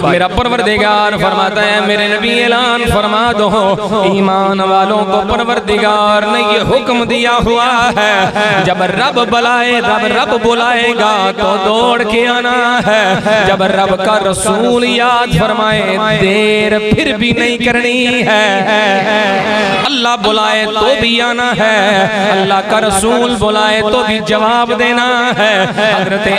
मेरा परवरदिगार फरमाता है मेरे नबी ऐलान फरमा दो ईमान वालों को परवरदिगार ने ये हुक्म दिया हुआ है जब रब बुलाएगा तो दौड़ के आना है। जब रब का रसूल याद फरमाए देर फिर भी नहीं करनी है। अल्लाह बुलाए तो भी आना है, अल्लाह का रसूल बुलाए तो भी जवाब देना है।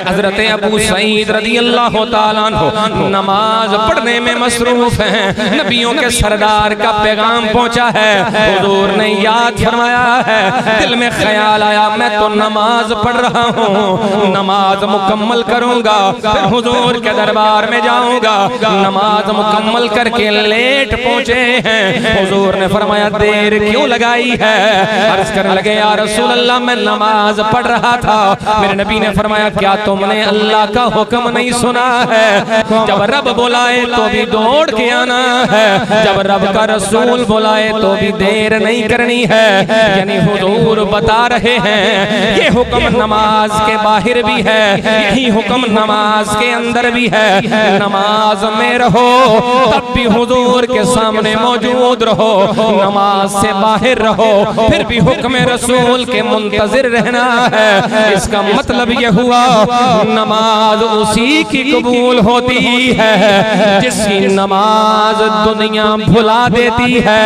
हजरत अबू सईद रज़ी अल्लाह ताला अन्हु नमाज पढ़ने में मसरूफ हैं। नबियों के सरदार का पैगाम पहुंचा है, हुजूर ने याद फरमाया है, दिल में ख्याल आया मैं तो नमाज पढ़ रहा हूँ, नमाज मुकम्मल करूंगा फिर हुजूर के दरबार में जाऊंगा। नमाज मुकम्मल करके लेट पहुंचे हैं, हुजूर ने फरमाया देर क्यों लगाई है? अर्ज करने लगे या रसूल अल्लाह मैं नमाज पढ़ रहा था। मेरे नबी ने फरमाया क्या तुमने अल्लाह का हुक्म नहीं सुना है? जब रब बुलाए तो भी दौड़ के आना है, जब रब का रसूल बुलाए तो भी देर नहीं करनी है। यानी हुजूर बता रहे हैं ये हुक्म नमाज के बाहर भी है, यही हुक्म नमाज के अंदर भी है। नमाज में रहो तब भी हुजूर के सामने मौजूद रहो, नमाज से बाहर रहो फिर भी हुक्म रसूल के मुंतजिर रहना है। इसका मतलब यह हुआ नमाज उसी की कबूल होती है जिसकी नमाज दुनिया भुला देती है,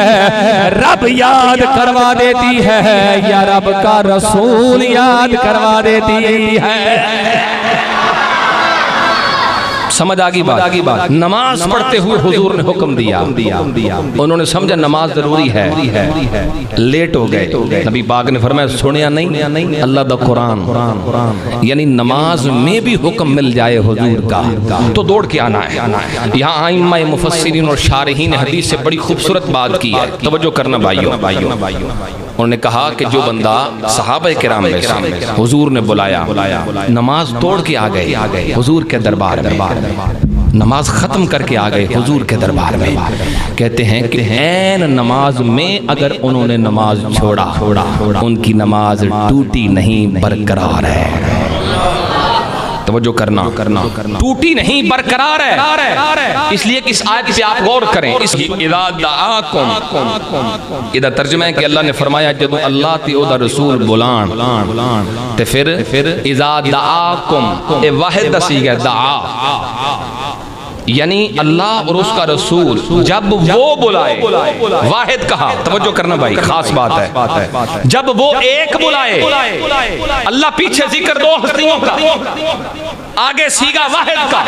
रब याद करवा देती है या रब का रसूल याद करवा देती है। समझ आ गई बात। नमाज पढ़ते हुए हुजूर ने हुक्म दिया, उन्होंने समझा नमाज जरूरी है, लेट हो गए। नबी पाक ने फरमाया सुनिया नहीं अल्लाह दा कुरान, यानी नमाज में भी हुक्म मिल जाए हुजूर का तो दौड़ के आना है। यहाँ आइम्मा मुफस्सिरीन और शारहीन हदीस से बड़ी खूबसूरत बात की है, तवज्जो करना भाइयों। उन्होंने कहा कि जो बंदा सहाबा किराम में से हुजूर ने बुलाया नमाज तोड़ के आ गए हुजूर के दरबार में, नमाज खत्म करके आ गए हुजूर के दरबार में, कहते हैं कि ऐन नमाज में अगर उन्होंने नमाज छोड़ा उनकी नमाज टूटी नहीं बरकरार है। तवज्जो करना टूटी नहीं बरकरार है। इसलिए कि इस आयत पे आप गौर करें, इसकी इदा दाआकुम इदा तर्जुमा है कि अल्लाह ने फरमाया जब अल्लाह ते ओदा रसूल बुलान ते फिर इदा दाआकुम ए वाहिद सीगा दा, यानी अल्लाह और उसका रसूल जब वो बुलाए, वाहिद कहा, तवज्जो करना भाई खास बात है, जब वो एक बुलाए, अल्लाह पीछे जिक्र दो हस्तियों का, आगे सीगा वाहिद का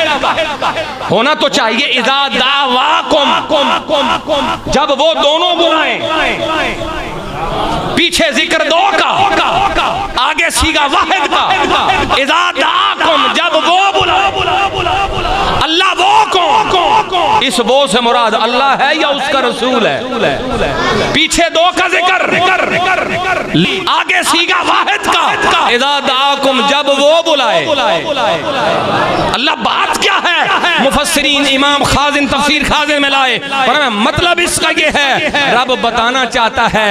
होना तो चाहिए। इज़ा दावाकुम, जब वो दोनों बुलाए, पीछे जिक्र दो का, आगे सीगा वाहिद का। इज़ा दाकुम, जब वो बुलाए, अल्लाह वो कौन? इस वो से मुराद अल्लाह है या उसका रसूल है? पीछे दो का जिक्र, आगे सीगा वाहिद का। इज़ा दाकुम, जब वो बुलाए, अल्लाह बात क्या है? मुफस्सिरीन इमाम खाजिन तफसीर खाजिन में लाए, मतलब इसका ये है रब बताना चाहता है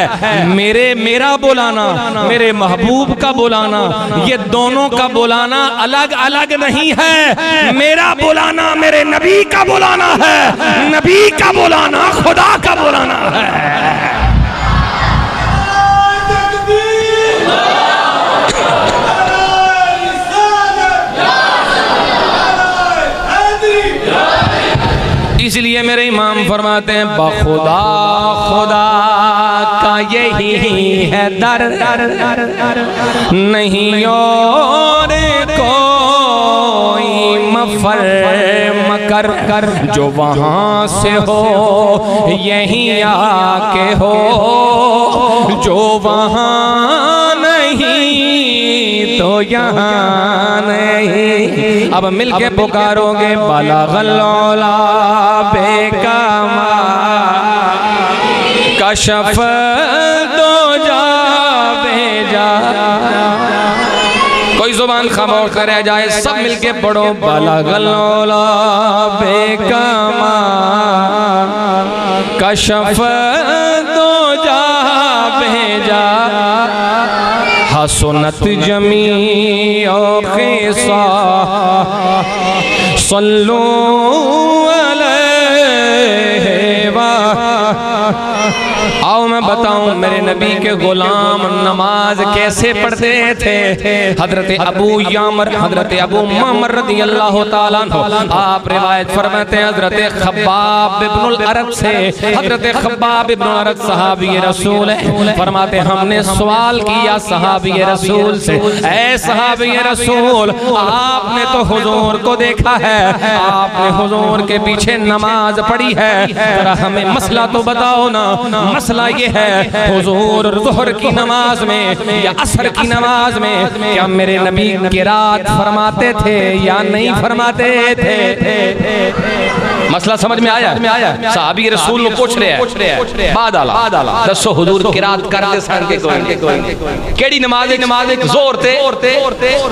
मेरा बुलाना, मेरे महबूब का बुलाना, ये दोनों का बुलाना अलग अलग नहीं है। मेरा बुलाना मेरे नबी का बुलाना है, नबी का बुलाना खुदा का बुलाना है। इसलिए मेरे इमाम फरमाते हैं बखुदा खुदा का यही है दर, नहीं और कोई मफर मकर, जो वहाँ से हो यहीं आके हो, जो वहाँ नहीं तो यहाँ नहीं। अब मिलके पुकारोगे बलगल औला बेकमा कशफ दो जा भेजा। कोई जुबान खामोश रह जाए, सब मिलके पढ़ो बलगल औला बेकमा कशफ दो जा भेजा। हसनत जमी ओ खिसा सल्लू नबी के गुलाम नमाज कैसे पढ़ते थे। हजरत अबू यामर, हजरत अबू मामर रज़ी अल्लाह ताला अन्हु, आप रिवायत फरमाते हैं हजरत खब्बाब इब्नुल अरत से, हजरत खब्बाब इब्नुल अरत सहाबी रसूल है, फरमाते हमने सवाल किया सहाबी रसूल से, ऐ सहाबी रसूल आपने तो हुजूर को देखा है, आपने हुजूर के पीछे नमाज पढ़ी है, जरा हमें मसला तो बताओ ना। मसला ये है हुजूर ज़ोहर की नमाज में या असर की नमाज में क्या मेरे नबी क़िरात फरमाते थे या नहीं फरमाते थे। मसला समझ में आया? सहाबी रसूल को पूछ रहे हैं बाद आला दसो हुजूर क़िरात करते सन के केड़ी नमाज ज़ोहर ते,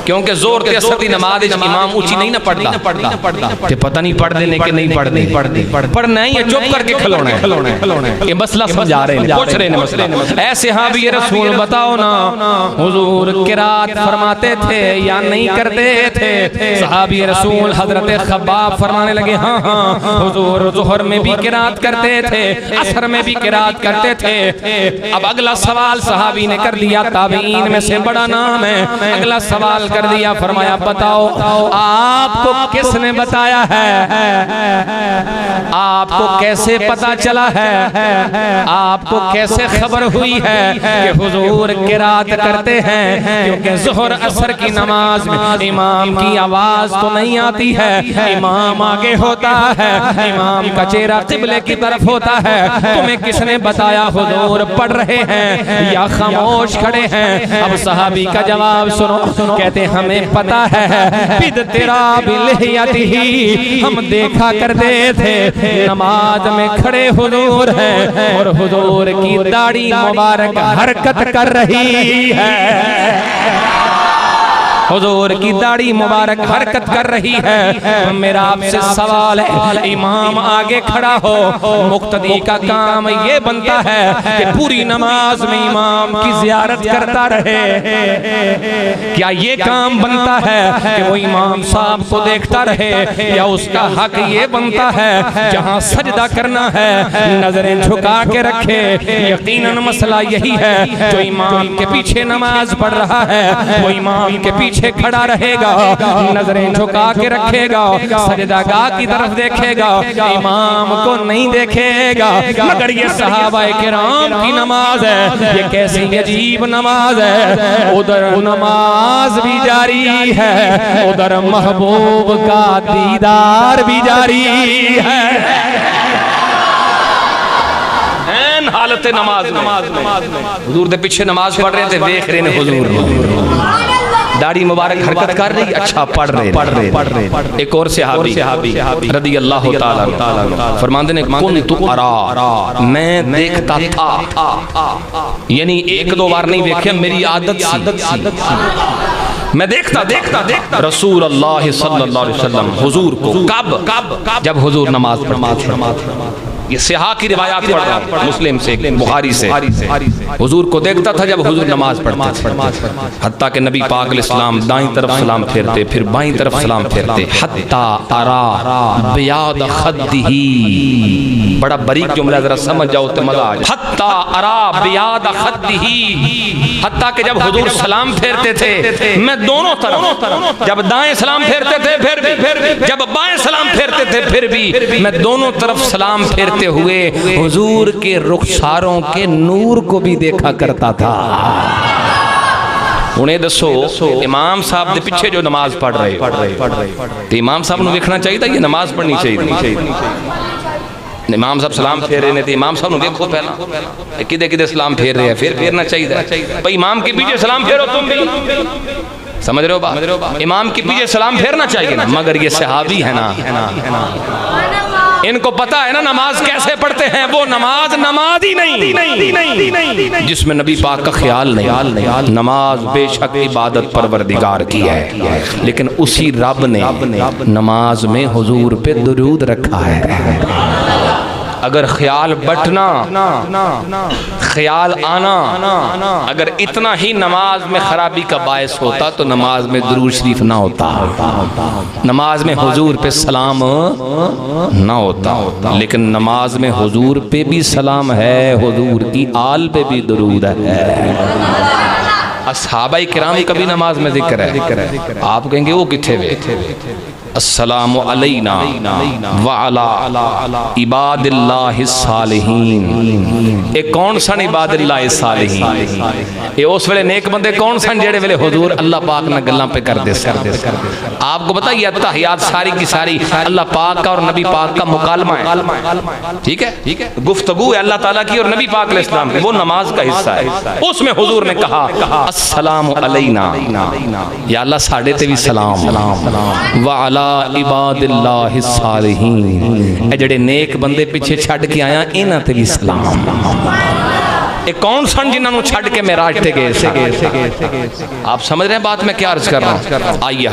क्योंकि ज़ोहर ते असर दी नमाज इमाम ऊंची नहीं ना पढ़दा ते पता नहीं पढ़ देने के नहीं पढ़ना ही है, चुप करके खलोना है। ये मसला समझा रहे हैं, पूछ रहे हैं मसला। ऐसे हाँ भी ये रसूल बताओ ना हुजूर क़िरात फरमाते थे या नहीं करते थे। सहाबी रसूल हजरत खब्बाब फरमाने लगे हाँ हाँ हुजूर ज़ोहर में भी क़िरात करते थे, असर में भी क़िरात करते थे। अब अगला सवाल सहाबी ने कर दिया, ताबीन में से बड़ा नाम है, अगला सवाल कर दिया, फरमाया बताओ आपको किसने बताया है, आपको कैसे पता चला है, आपको कैसे खबर हुई है कि हुजूर क़िरात करते हैं। क्योंकि ज़ोहर असर की नमाज में इमाम की आवाज तो नहीं आती है, इमाम आगे होता है, इमाम का चेहरा क़िबले की तरफ होता है। तुम्हें किसने बताया हुजूर पढ़ रहे हैं या खामोश खड़े हैं। अब सहाबी का जवाब सुनो, कहते हमें पता है बिद तेरा बिलहियतिही, हम देखा करते थे नमाज में खड़े हुजूर हैं और हुजूर की दाढ़ी मुबारक हरकत कर रही है, हुजूर की दाढ़ी मुबारक हरकत कर रही है। मेरा आपसे सवाल है, इमाम आगे खड़ा हो, मुक्तदी का काम ये बनता है कि पूरी नमाज में इमाम की ज़ियारत करता रहे। क्या ये काम बनता है कि वो इमाम साहब को देखता रहे, या उसका हक ये बनता है जहाँ सजदा करना है नजरें झुका के रखे। यकीनन मसला यही है, जो इमाम के पीछे नमाज पढ़ रहा है वो इमाम के पीछे खड़ा रहेगा, नजरें झुका के रखेगा, सजदागाह की तरफ देखेगा, इमाम को नहीं देखेगा। मगर ये सहाबाए किराम की नमाज है, ये कैसी अजीब नमाज है। उधर नमाज भी जारी है, उधर महबूब का दीदार भी जारी है। हालत नमाज हुजूर दे पीछे नमाज पढ़ रहे थे, देख रहे ने हुजूर दाढ़ी मुबारक हरकत कर रही, अच्छा पढ़ रहे। एक और सहाबी रज़ी अल्लाह ताला फरमाते ने कुन्तु अरा, मैं देखता था, यानी एक दो बार नहीं देखा, मेरी आदत मैं देखता रसूल अल्लाह सल्लल्लाहु अलैहि वसल्लम हुजूर को। कब जब हुजूर नमाज पढ़ते। ये सिहा की रिवायात पढ़ रहा हूं, मुस्लिम से बुखारी से। हुजूर को देखता था जब हुजूर नमाज पढ़ते, हत्ता के नबी पाक अलैहिस्सलाम दाईं तरफ सलाम फेरते, फिर बाईं तरफ सलाम फेरते। हत्ता अरा बियाद खद्दिही, बड़ा बारीक जुमला, जरा समझ जाओ तो मजा आ जाए। हत्ता अरा बियाद खद्दिही, हत्ता के जब हुजूर सलाम फेरते थे मैं दोनों तरफ, जब दाएं सलाम फेरते थे फिर भी, जब बाएं सलाम फेरते थे फिर भी, मैं दोनों तरफ सलाम फेरते हुए हुजूर के रुखसारों के नूर को भी देखा करता था। उन्हें दसो इमाम साहब के पीछे जो नमाज पढ़ रहे तो इमाम साहब को देखना चाहिए, ये नमाज पढ़नी चाहिए। इमाम साहब सलाम फेर रहे थे, इमाम साहब देखो पहला किदे किदे सलाम फेर रहे हैं, फिर फेरना चाहिए भाई। इमाम के पीछे सलाम फेरो तुम भी, समझ रहे हो बात? इमाम के पीछे सलाम फेरना चाहिए ना। मगर ये सहाबी है ना, इनको पता है ना नमाज कैसे पढ़ते हैं। वो नमाज ही नहीं जिसमें नबी पाक का ख्याल नहीं। नमाज बेशक इबादत परवरदिगार की है, लेकिन उसी रब ने नमाज में हुजूर पे दुरूद रखा है। अगर ख्याल बटना, ख्याल आना अगर इतना ही नमाज में खराबी का बायस होता तो नमाज में दुरूद शरीफ ना होता, नमाज में हुजूर पे सलाम ना होता। लेकिन नमाज में हुजूर पे भी सलाम है, हुजूर की आल पे भी दुरूद है। असहाबाए किराम कभी नमाज में जिक्र है, आप कहेंगे वो किथे वे? अस्सलामु अलैना व अला इबादिल्लाहिस सालिहीन। ये कौन सन इबादिल्लाहिस सालिहीन? ये उस वेले नेक बंदे कौन सन जेड़े वेले हुजूर अल्लाह पाक ना गल्लां पे करदे सन। आपको पता है तहियात सारी की सारी अल्लाह पाक का और नबी पाक का मुकालमा है, ठीक है, गुफ्तगू है अल्लाह ताला की और नबी पाक अलैहिस्सलाम की, वो नमाज का हिस्सा है। उसमें हुजूर ने कहा अस्सलामु अलैना, या अल्लाह साडे ते भी सलाम, व अला इबादिल्लाहिस सालिहीन, जेड़े नेक बंदे पिछे छड़ के आया इन्हां ते भी सलाम। ये कौन सन जिन्हां नूं छड़ के मेराज ते गए? आप समझ रहे हैं बात मैं क्या अर्ज कर रहा हूं? आइए